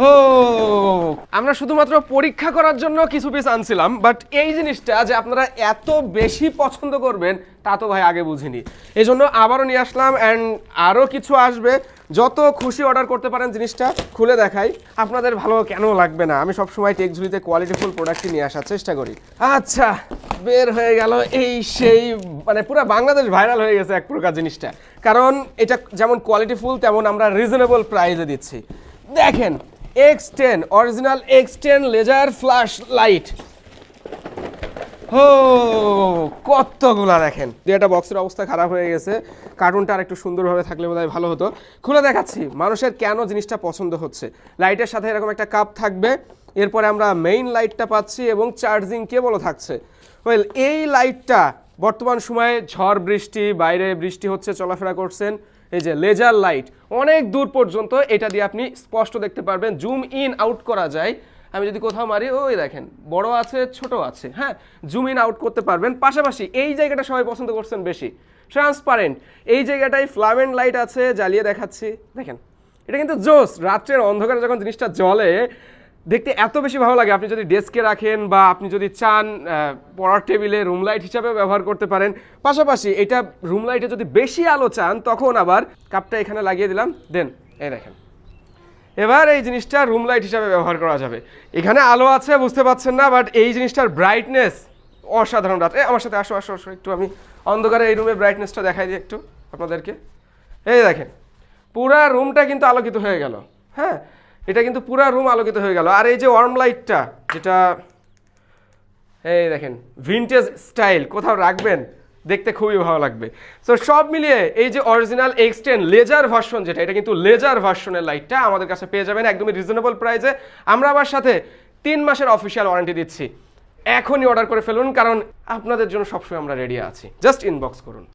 হো, আমরা শুধুমাত্র পরীক্ষা করার জন্য কিছু পিস আনছিলাম, বাট এই জিনিসটা যে আপনারা এত বেশি পছন্দ করবেন তা তো ভাই আগে বুঝিনি। এই জন্য আবারও নিয়ে আসলাম, অ্যান্ড আরও কিছু আসবে। যত খুশি অর্ডার করতে পারেন। জিনিসটা খুলে দেখাই, আপনাদের ভালো কেন লাগবে না। আমি সবসময় টেকঝুলিতে কোয়ালিটিফুল প্রোডাক্টই নিয়ে আসার চেষ্টা করি। আচ্ছা, বের হয়ে গেল এই সেই, মানে পুরো বাংলাদেশ ভাইরাল হয়ে গেছে এক প্রকার জিনিসটা, কারণ এটা যেমন কোয়ালিটিফুল তেমন আমরা রিজনেবল প্রাইসে দিচ্ছি। দেখেন, X10 original X10 laser flash light. ও কতগুলা দেখেন। এটা বক্সের অবস্থা খারাপ হয়ে গেছে, কার্টুনটা আর একটু সুন্দরভাবে থাকলে বোধহয় ভালো হতো। খুলে দেখাচ্ছি মানুষের কেন জিনিসটা পছন্দ হচ্ছে। লাইটের সাথে এরকম একটা কাপ থাকবে, এরপরে আমরা মেইন লাইটটা পাচ্ছি এবং চার্জিং কেবলও থাকছে। ওয়েল, এই লাইটটা বর্তমান সময়ে ঝড় বৃষ্টি, বাইরে বৃষ্টি হচ্ছে, চলাফেরা করছেন, এই যে লেজার লাইট, অনেক দূর পর্যন্ত এটা দিয়ে আপনি স্পষ্ট দেখতে পারবেন। জুম ইন আউট করা যায়। আমি যদি কোথাও মারি, ওই দেখেন বড় আছে ছোট আছে, হ্যাঁ, জুম ইন আউট করতে পারবেন। পাশাপাশি এই জায়গাটা সবাই পছন্দ করছেন বেশি, ট্রান্সপারেন্ট। এই জায়গাটায় ফ্লামেন্ট লাইট আছে, জ্বালিয়ে দেখাচ্ছি, দেখেন এটা কিন্তু জোস। রাত্রের অন্ধকারে যখন জিনিসটা জ্বলে দেখতে এত বেশি ভালো লাগে। আপনি যদি ডেস্কে রাখেন বা আপনি যদি চান পড়ার টেবিলে রুম লাইট হিসাবে ব্যবহার করতে পারেন। পাশাপাশি এটা রুম লাইটে যদি বেশি আলো চান তখন আবার কাপটা এখানে লাগিয়ে দিলাম, দেন এই দেখেন এবার এই জিনিসটা রুম লাইট হিসাবে ব্যবহার করা যাবে। এখানে আলো আছে বুঝতে পাচ্ছেন না, বাট এই জিনিসটার ব্রাইটনেস অসাধারণ। রাত আমার সাথে আসো আসো আসো, একটু আমি অন্ধকারে এই রুমের ব্রাইটনেসটা দেখাই দিই একটু আপনাদেরকে। এই দেখেন পুরা রুমটা কিন্তু আলোকিত হয়ে গেল। হ্যাঁ, এটা কিন্তু পুরা রুম আলোকিত হয়ে গেল। আর এই যে ওয়ার্ম লাইটটা, যেটা এই দেখেন ভিনটেজ স্টাইল, কোথাও রাখবেন দেখতে খুবই ভালো লাগবে। সো সব মিলিয়ে এই যে অরিজিনাল X10 লেজার ভার্সন, যেটা এটা কিন্তু লেজার ভার্সনের লাইটটা আমাদের কাছে পেয়ে যাবেন একদমই রিজনেবল প্রাইসে। আমরা আবার সাথে 3 মাসের অফিসিয়াল ওয়ারেন্টি দিচ্ছি। এখনই অর্ডার করে ফেলুন, কারণ আপনাদের জন্য সবসময় আমরা রেডি আছি। জাস্ট ইনবক্স করুন।